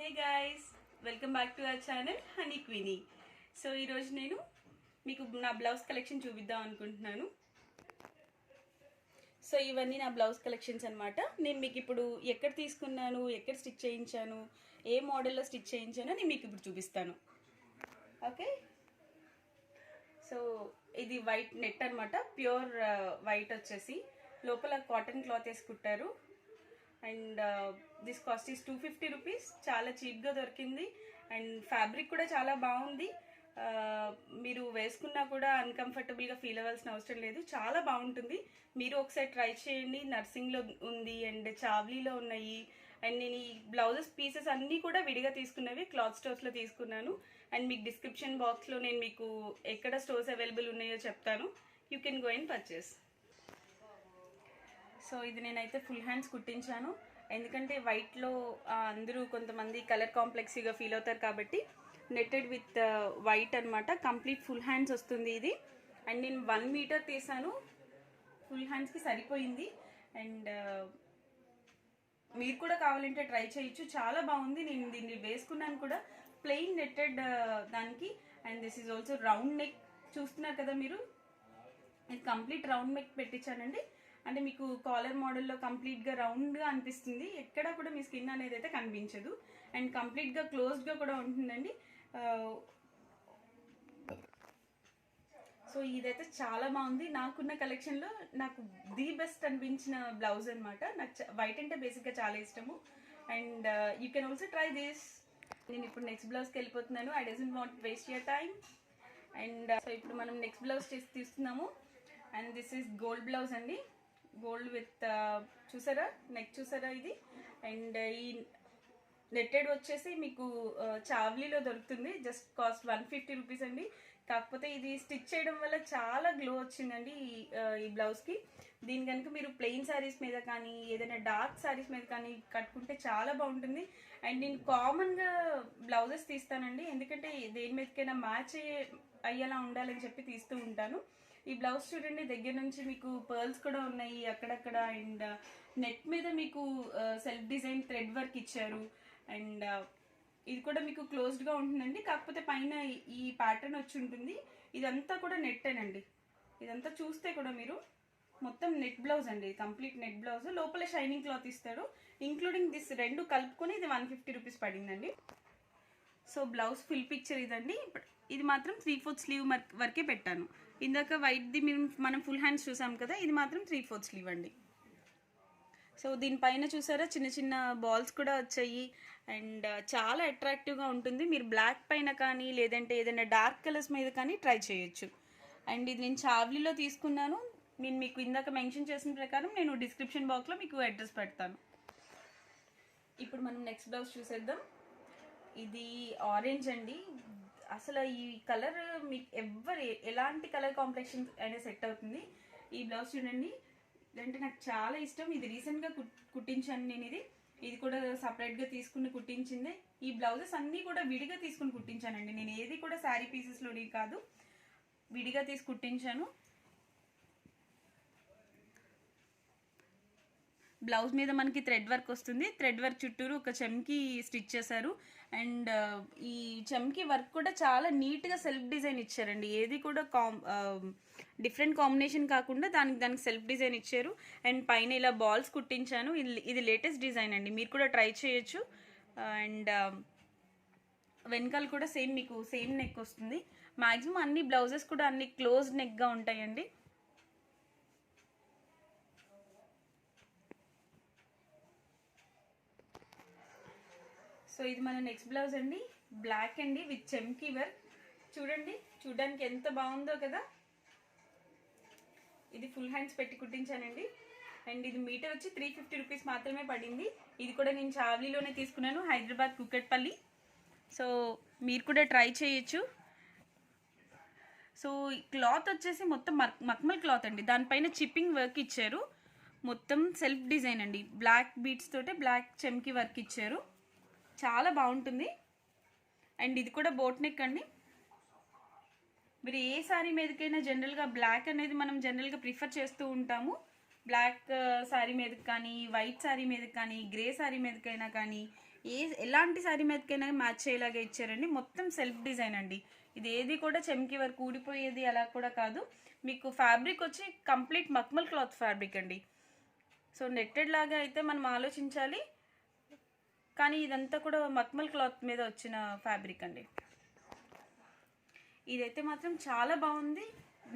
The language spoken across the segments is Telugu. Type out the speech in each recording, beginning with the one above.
Hey guys, welcome back to our channel honey queenie. So ఈరోజు నేను మీకు నా బ్లౌజ్ కలెక్షన్ చూపిద్దాం అనుకుంటున్నాను. సో ఇవన్నీ నా బ్లౌజ్ కలెక్షన్స్ అనమాట. నేను మీకు ఇప్పుడు ఎక్కడ తీసుకున్నాను, ఎక్కడ స్టిచ్ చేయించాను, ఏ మోడల్లో స్టిచ్ చేయించానో నేను మీకు ఇప్పుడు చూపిస్తాను. ఓకే, సో ఇది వైట్ నెట్ అనమాట, ప్యూర్ వైట్ వచ్చేసి లోపల కాటన్ క్లాత్ వేసి కుట్టారు. And this cost is 250 rupees. చాలా చీప్గా దొరికింది అండ్ ఫ్యాబ్రిక్ కూడా చాలా బాగుంది. మీరు వేసుకున్నా కూడా అన్కంఫర్టబుల్గా ఫీల్ అవ్వాల్సిన అవసరం లేదు, చాలా బాగుంటుంది. మీరు ఒకసారి ట్రై చేయండి. నర్సింగ్లో ఉంది అండ్ చావ్లీలో ఉన్నాయి. అండ్ నేను ఈ బ్లౌజెస్ పీసెస్ అన్నీ కూడా విడిగా తీసుకున్నవి, క్లాత్ స్టోర్స్లో తీసుకున్నాను. అండ్ మీకు డిస్క్రిప్షన్ బాక్స్లో నేను మీకు ఎక్కడ స్టోర్స్ అవైలబుల్ ఉన్నాయో చెప్తాను. You can go and purchase. So ఇది నేనైతే ఫుల్ హ్యాండ్స్ కుట్టించాను, ఎందుకంటే వైట్లో అందరూ కొంతమంది కలర్ కాంప్లెక్సీగా ఫీల్ అవుతారు కాబట్టి నెట్టెడ్ విత్ వైట్ అనమాట. కంప్లీట్ ఫుల్ హ్యాండ్స్ వస్తుంది ఇది. అండ్ నేను 1 మీటర్ తీసాను, ఫుల్ హ్యాండ్స్కి సరిపోయింది. అండ్ మీరు కూడా కావాలంటే ట్రై చేయొచ్చు, చాలా బాగుంది. నేను దీన్ని వేసుకున్నాను కూడా, ప్లెయిన్ నెట్టెడ్ దానికి. And this is also round neck, చూస్తున్నారు కదా మీరు. ఇది కంప్లీట్ రౌండ్ నెక్ పెట్టించానండి, అంటే మీకు కాలర్ మోడల్లో కంప్లీట్గా రౌండ్గా అనిపిస్తుంది, ఎక్కడ కూడా మీ స్కిన్ అనేది అయితే కనిపించదు. అండ్ కంప్లీట్గా క్లోజ్డ్గా కూడా ఉంటుందండి. సో ఇదైతే చాలా బాగుంది. నాకున్న కలెక్షన్లో నాకు ది బెస్ట్ అనిపించిన బ్లౌజ్ అనమాట. నాకు వైట్ అంటే బేసిక్గా చాలా ఇష్టము. And you can also try this. నేను ఇప్పుడు నెక్స్ట్ బ్లౌజ్కి వెళ్ళిపోతున్నాను. I doesn't want waste your time. And so ఇప్పుడు మనం నెక్స్ట్ బ్లౌజ్ తీస్తున్నాము. And this is gold blouse అండి, గోల్డ్ విత్ చూసారా నెక్, చూసారా ఇది. అండ్ ఈ నెట్టెడ్ వచ్చేసి మీకు చావ్లీలో దొరుకుతుంది. జస్ట్ కాస్ట్ 150 రూపీస్ అండి. కాకపోతే ఇది స్టిచ్ చేయడం వల్ల చాలా గ్లో వచ్చిందండి ఈ బ్లౌజ్కి. దీని కనుక మీరు ప్లెయిన్ శారీస్ మీద కానీ ఏదైనా డార్క్ శారీస్ మీద కానీ కట్టుకుంటే చాలా బాగుంటుంది. అండ్ నేను కామన్గా బ్లౌజెస్ తీస్తానండి, ఎందుకంటే దేని మీదకైనా మ్యాచ్ అయ్యేలా ఉండాలని చెప్పి తీస్తూ ఉంటాను. ఈ బ్లౌజ్ చూడండి, దగ్గర నుంచి మీకు పర్ల్స్ కూడా ఉన్నాయి అక్కడక్కడ. అండ్ నెక్ మీద మీకు సెల్ఫ్ డిజైన్ థ్రెడ్ వర్క్ ఇచ్చారు. అండ్ ఇది కూడా మీకు క్లోజ్డ్గా ఉంటుందండి, కాకపోతే పైన ఈ ప్యాటర్న్ వచ్చి ఉంటుంది. ఇదంతా కూడా నెట్టేనండి, ఇదంతా చూస్తే కూడా మీరు మొత్తం నెట్ బ్లౌజ్ అండి, కంప్లీట్ నెట్ బ్లౌజ్. లోపల షైనింగ్ క్లాత్ ఇస్తాడు, ఇంక్లూడింగ్ దిస్ రెండు కలుపుకొని ఇది 150 రూపీస్ పడిందండి. సో బ్లౌజ్ ఫుల్ పిక్చర్ ఇదండి. ఇది మాత్రం 3/4 స్లీవ్ వరకే పెట్టాను. ఇందాక వైట్ది మనం ఫుల్ హ్యాండ్స్ చూసాం కదా, ఇది మాత్రం 3/4 స్లీవ్ అండి. సో దీనిపైన చూసారా చిన్న చిన్న బాల్స్ కూడా వచ్చాయి. అండ్ చాలా అట్రాక్టివ్గా ఉంటుంది. మీరు బ్లాక్ పైన కానీ లేదంటే ఏదైనా డార్క్ కలర్స్ మీద కానీ ట్రై చేయొచ్చు. అండ్ ఇది నేను చావ్లీలో తీసుకున్నాను. నేను మీకు ఇందాక మెన్షన్ చేసిన ప్రకారం నేను డిస్క్రిప్షన్ బాక్స్లో మీకు అడ్రస్ పెడతాను. ఇప్పుడు మనం నెక్స్ట్ బ్లౌజ్ చూసేద్దాం. ఇది ఆరెంజ్ అండి. అసలు ఈ కలర్ మీకు ఎలాంటి కలర్ కాంప్లెక్షన్ అయినా సెట్ అవుతుంది. ఈ బ్లౌజ్ చూడండి, అంటే నాకు చాలా ఇష్టం. ఇది రీసెంట్గా కుట్టించాను నేను. ఇది కూడా సపరేట్గా తీసుకుని కుట్టించిందే. ఈ బ్లౌజెస్ అన్నీ కూడా విడిగా తీసుకుని కుట్టించానండి. నేను ఏది కూడా శారీ పీసెస్లోని కాదు, విడిగా తీసి కుట్టించాను. బ్లౌజ్ మీద మనకి థ్రెడ్ వర్క్ వస్తుంది, థ్రెడ్ వర్క్ చుట్టూరు ఒక చెమ్కి స్టిచ్ చేశారు. అండ్ ఈ చెమ్కి వర్క్ కూడా చాలా నీట్గా సెల్ఫ్ డిజైన్ ఇచ్చారండి. ఏది కూడా డిఫరెంట్ కాంబినేషన్ కాకుండా దానికి సెల్ఫ్ డిజైన్ ఇచ్చారు. అండ్ పైన ఇలా బాల్స్ కుట్టించాను. ఇది లేటెస్ట్ డిజైన్ అండి, మీరు కూడా ట్రై చేయొచ్చు. అండ్ వెనకాల కూడా మీకు సేమ్ నెక్ వస్తుంది. మ్యాక్సిమం అన్ని బ్లౌజెస్ కూడా అన్ని క్లోజ్ నెక్గా ఉంటాయండి. సో ఇది మన నెక్స్ట్ బ్లౌజ్ అండి, బ్లాక్ అండి విత్ చెమ్కీ వర్క్. చూడండి, చూడడానికి ఎంత బాగుందో కదా. ఇది ఫుల్ హ్యాండ్స్ పెట్టి కుట్టించానండి. అండ్ ఇది మీటర్ వచ్చి 350 రూపీస్ మాత్రమే పడింది. ఇది కూడా నేను చావ్లీలోనే తీసుకున్నాను, హైదరాబాద్ కుకట్పల్లి. సో మీరు కూడా ట్రై చేయొచ్చు. సో క్లాత్ వచ్చేసి మొత్తం మక్మల్ క్లాత్ అండి, దానిపైన చిప్పింగ్ వర్క్ ఇచ్చారు. మొత్తం సెల్ఫ్ డిజైన్ అండి, బ్లాక్ బీట్స్ తోటే బ్లాక్ చెమ్కీ వర్క్ ఇచ్చారు, చాలా బాగుంటుంది. అండ్ ఇది కూడా బోట్ నెక్ అండి. మీరు ఏ శారీ మీదకైనా జనరల్గా బ్లాక్ అనేది మనం జనరల్గా ప్రిఫర్ చేస్తూ ఉంటాము. బ్లాక్ శారీ మీదకి కానీ వైట్ శారీ మీదకి కానీ గ్రే శారీ మీదకైనా కానీ ఎలాంటి శారీ మీదకైనా మ్యాచ్ అయ్యేలాగా ఇచ్చారండి. మొత్తం సెల్ఫ్ డిజైన్ అండి. ఇది ఏది కూడా చెమ్కి వరకు ఊడిపోయేది అలా కూడా కాదు. మీకు ఫ్యాబ్రిక్ వచ్చి కంప్లీట్ మక్మల్ క్లాత్ ఫ్యాబ్రిక్ అండి. సో నెట్టెడ్ లాగా అయితే మనం ఆలోచించాలి, కానీ ఇదంతా కూడా మక్మల్ క్లాత్ మీద వచ్చిన ఫ్యాబ్రిక్ అండి. ఇదైతే మాత్రం చాలా బాగుంది.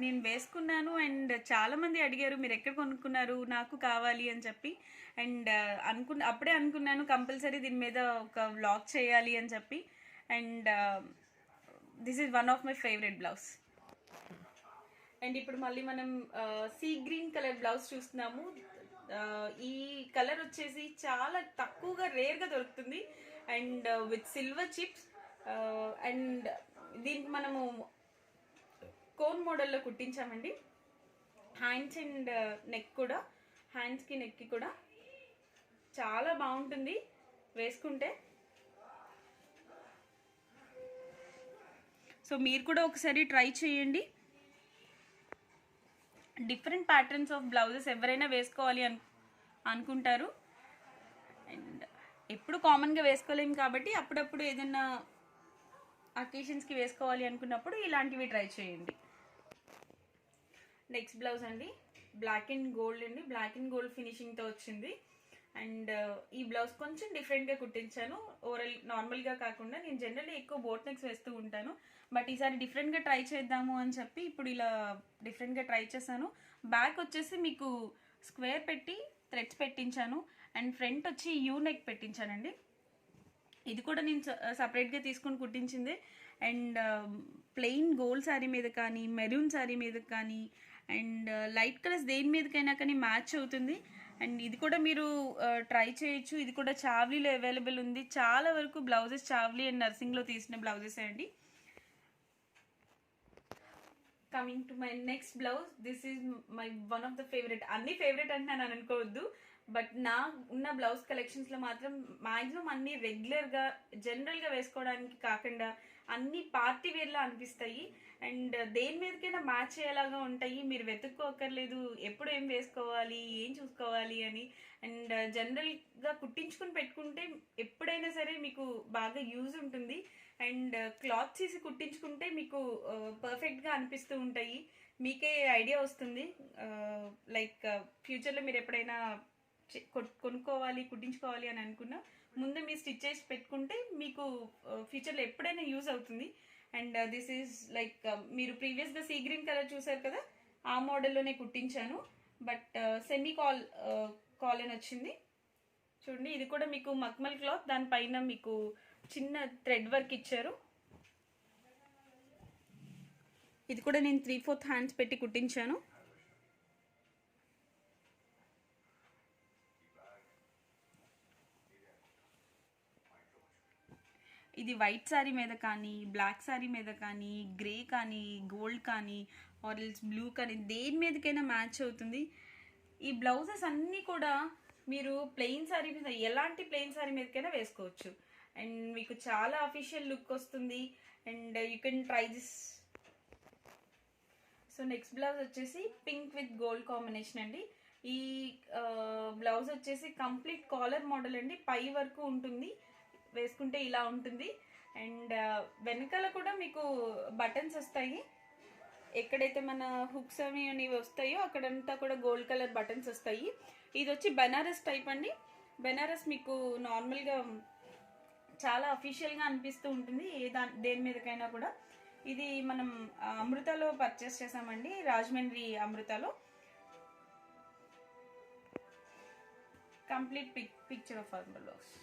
నేను వేసుకున్నాను అండ్ చాలామంది అడిగారు మీరు ఎక్కడ కొనుక్కున్నారు, నాకు కావాలి అని చెప్పి. అండ్ అప్పుడే అనుకున్నాను కంపల్సరీ దీని మీద ఒక వ్లాగ్ చేయాలి అని చెప్పి. And this is one of my favourite blouse. And ఇప్పుడు మళ్ళీ మనం సీ గ్రీన్ కలర్ బ్లౌజ్ చూస్తున్నాము. ఈ కలర్ వచ్చేసి చాలా తక్కువగా రేర్గా దొరుకుతుంది and with silver chips. And దీనికి మనము కోన్ మోడల్లో కుట్టించామండి. హ్యాండ్స్ అండ్ నెక్ కూడా, హ్యాండ్స్కి నెక్కి కూడా చాలా బాగుంటుంది వేసుకుంటే. సో మీరు కూడా ఒకసారి ట్రై చేయండి. డిఫరెంట్ ప్యాటర్న్స్ ఆఫ్ బ్లౌజెస్ ఎవరైనా వేసుకోవాలి అనుకుంటారు. అండ్ ఎప్పుడు కామన్గా వేసుకోలేము కాబట్టి అప్పుడప్పుడు ఏదైనా అకేషన్స్కి వేసుకోవాలి అనుకున్నప్పుడు ఇలాంటివి ట్రై చేయండి. నెక్స్ట్ బ్లౌజ్ అండి, బ్లాక్ అండ్ గోల్డ్ అండి. బ్లాక్ అండ్ గోల్డ్ ఫినిషింగ్తో వచ్చింది. అండ్ ఈ బ్లౌజ్ కొంచెం డిఫరెంట్గా కుట్టించాను. నార్మల్గా కాకుండా నేను జనరల్లీ ఎక్కువ బోట్ నెక్స్ వేస్తూ ఉంటాను, బట్ ఈసారి డిఫరెంట్గా ట్రై చేద్దాము అని చెప్పి ఇప్పుడు ఇలా డిఫరెంట్గా ట్రై చేశాను. బ్యాక్ వచ్చేసి మీకు స్క్వేర్ పెట్టి థ్రెడ్స్ పెట్టించాను అండ్ ఫ్రంట్ వచ్చి యూ నెక్ పెట్టించానండి. ఇది కూడా నేను సపరేట్గా తీసుకొని కుట్టించింది. అండ్ ప్లెయిన్ గోల్డ్ శారీ మీద కానీ, మెరూన్ శారీ మీద కానీ, అండ్ లైట్ కలర్స్ దేని మీదకైనా కానీ మ్యాచ్ అవుతుంది. అండ్ ఇది కూడా మీరు ట్రై చేయొచ్చు. ఇది కూడా చావ్లీలో అవైలబుల్ ఉంది. చాలా వరకు బ్లౌజెస్ చావ్లీ అండ్ నర్సింగ్లో తీసిన బ్లౌజెస్ అండి. Coming to my next blouse, this is my one of the favourite. అన్ని ఫేవరెట్ అంటే నేను అనుకోవద్దు, బట్ నా ఉన్న బ్లౌజ్ కలెక్షన్స్లో మాత్రం మ్యాక్సిమం అన్ని రెగ్యులర్గా జనరల్గా వేసుకోవడానికి కాకుండా అన్ని పార్టీ వేర్లా అనిపిస్తాయి. అండ్ దేని మీదకైనా మ్యాచ్ అయ్యేలాగా ఉంటాయి. మీరు వెతుక్కోకర్లేదు ఎప్పుడు ఏం వేసుకోవాలి, ఏం చూసుకోవాలి అని. అండ్ జనరల్గా కుట్టించుకుని పెట్టుకుంటే ఎప్పుడైనా సరే మీకు బాగా యూజ్ ఉంటుంది. అండ్ క్లాత్ తీసి కుట్టించుకుంటే మీకు పర్ఫెక్ట్గా అనిపిస్తూ ఉంటాయి. మీకే ఐడియా వస్తుంది. లైక్ ఫ్యూచర్లో మీరు ఎప్పుడైనా కొనుక్కోవాలి, కుట్టించుకోవాలి అని అనుకున్నా ముందు మీరు స్టిచ్ చేసి పెట్టుకుంటే మీకు ఫ్యూచర్లో ఎప్పుడైనా యూజ్ అవుతుంది. అండ్ దిస్ ఈజ్ లైక్ మీరు ప్రీవియస్గా సీ గ్రీన్ కలర్ చూసారు కదా, ఆ మోడల్లోనే కుట్టించాను. బట్ సెమీ కాలన్ వచ్చింది చూడండి. ఇది కూడా మీకు మక్మల్ క్లాత్, దానిపైన మీకు చిన్న థ్రెడ్ వర్క్ ఇచ్చారు. ఇది కూడా నేను 3/4 హ్యాండ్స్ పెట్టి కుట్టించాను. ఇది వైట్ శారీ మీద కానీ, బ్లాక్ శారీ మీద కానీ, గ్రే కానీ, గోల్డ్ కానీ, ఆరెల్స్ బ్లూ కానీ దేని మీదకైనా మ్యాచ్ అవుతుంది. ఈ బ్లౌజెస్ అన్నీ కూడా మీరు ప్లెయిన్ శారీ మీద, ఎలాంటి ప్లెయిన్ శారీ మీదకైనా వేసుకోవచ్చు. అండ్ మీకు చాలా అఫీషియల్ లుక్ వస్తుంది. And you can try this. So next blouse వచ్చేసి పింక్ విత్ గోల్డ్ కాంబినేషన్ అండి. ఈ బ్లౌజ్ వచ్చేసి కంప్లీట్ కాలర్ మోడల్ అండి. పై వరకు ఉంటుంది, వేసుకుంటే ఇలా ఉంటుంది. అండ్ వెనకాల కూడా మీకు బటన్స్ వస్తాయి. ఎక్కడైతే మన హుక్స్ అనేవి వస్తాయో అక్కడంతా కూడా గోల్డ్ కలర్ బటన్స్ వస్తాయి. ఇది వచ్చి బెనారస్ టైప్ అండి. బెనారస్ మీకు నార్మల్గా చాలా అఫీషియల్గా అనిపిస్తూ ఉంటుంది దేని మీదకైనా కూడా. ఇది మనం అమృతలో పర్చేస్ చేసామండి, రాజమండ్రి అమృతలో. Complete picture of our blouse.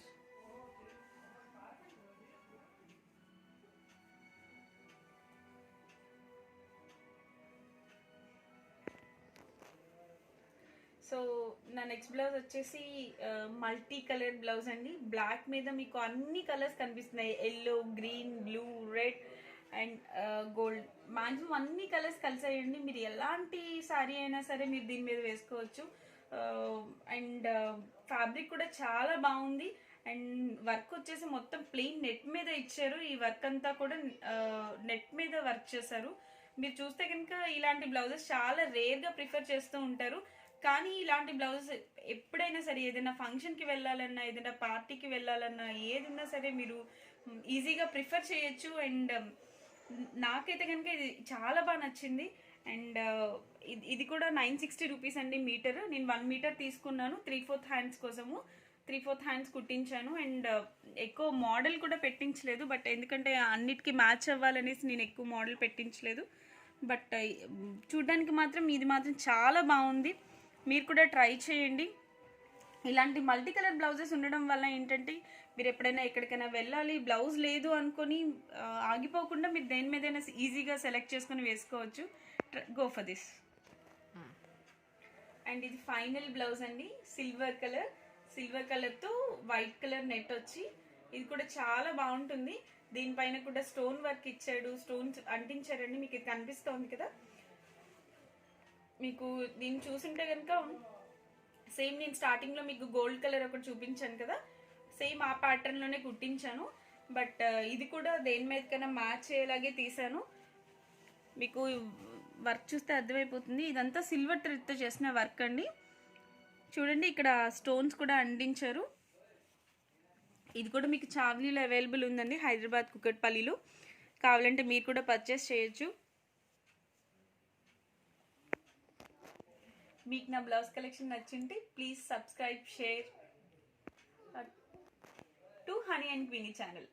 So నా నెక్స్ట్ బ్లౌజ్ వచ్చేసి మల్టీ కలర్ బ్లౌజ్ అండి. బ్లాక్ మీద మీకు అన్ని కలర్స్ కనిపిస్తున్నాయి, yellow, green, blue, red and gold. Maximum అన్ని కలర్స్ కలిసాయండి. మీరు ఎలాంటి శారీ అయినా సరే మీరు దీని మీద వేసుకోవచ్చు. అండ్ ఫ్యాబ్రిక్ కూడా చాలా బాగుంది. అండ్ వర్క్ వచ్చేసి మొత్తం ప్లెయిన్ నెట్ మీద ఇచ్చారు. ఈ వర్క్ అంతా కూడా నెట్ మీద వర్క్ చేశారు. మీరు చూస్తే కనుక ఇలాంటి బ్లౌజెస్ చాలా రేర్గా ప్రిఫర్ చేస్తూ ఉంటారు, కానీ ఇలాంటి బ్లౌజెస్ ఎప్పుడైనా సరే ఏదైనా ఫంక్షన్కి వెళ్ళాలన్నా, ఏదైనా పార్టీకి వెళ్ళాలన్నా, ఏదున్నా సరే మీరు ఈజీగా ప్రిఫర్ చేయొచ్చు. అండ్ నాకైతే కనుక ఇది చాలా బాగా నచ్చింది. అండ్ ఇది కూడా 960 రూపీస్ అండి మీటర్. నేను 1 మీటర్ తీసుకున్నాను 3/4 హ్యాండ్స్ కోసము. 3/4 హ్యాండ్స్ కుట్టించాను. అండ్ ఎక్కువ మోడల్ కూడా పెట్టించలేదు, బట్ ఎందుకంటే అన్నిటికీ మ్యాచ్ అవ్వాలనేసి నేను ఎక్కువ మోడల్ పెట్టించలేదు. బట్ చూడ్డానికి మాత్రం ఇది మాత్రం చాలా బాగుంది. మీరు కూడా ట్రై చేయండి. ఇలాంటి మల్టీ కలర్ బ్లౌజెస్ ఉండడం వల్ల ఏంటంటే మీరు ఎప్పుడైనా ఎక్కడికైనా వెళ్ళాలి, బ్లౌజ్ లేదు అనుకొని ఆగిపోకుండా మీరు దేని మీదైనా ఈజీగా సెలెక్ట్ చేసుకొని వేసుకోవచ్చు. Go for this. అండ్ ఇది ఫైనల్ బ్లౌజ్ అండి, సిల్వర్ కలర్తో వైట్ కలర్ నెట్ వచ్చి, ఇది కూడా చాలా బాగుంటుంది. దీనిపైన కూడా స్టోన్ వర్క్ ఇచ్చాడు, స్టోన్స్ అంటించారండి. మీకు ఇది కనిపిస్తోంది కదా, మీకు దీన్ని చూసుంటే కనుక సేమ్ నేను స్టార్టింగ్లో మీకు గోల్డ్ కలర్ ఒకటి చూపించాను కదా, సేమ్ ఆ ప్యాటర్న్లోనే కుట్టించాను. బట్ ఇది కూడా దేని మీదకైనా మ్యాచ్ అయ్యేలాగే తీసాను. మీకు వర్క్ చూస్తే అర్థమైపోతుంది. ఇదంతా సిల్వర్ థ్రెడ్తో చేసిన వర్క్ అండి. చూడండి ఇక్కడ స్టోన్స్ కూడా అంటించారు. ఇది కూడా మీకు చావ్లీలో అవైలబుల్ ఉందండి, హైదరాబాద్ కుకట్పల్లిలో. కావాలంటే మీరు కూడా పర్చేస్ చేయొచ్చు. మీకు నా బ్లౌజ్ కలెక్షన్ నచ్చింటే please subscribe, share to honey and queenie channel.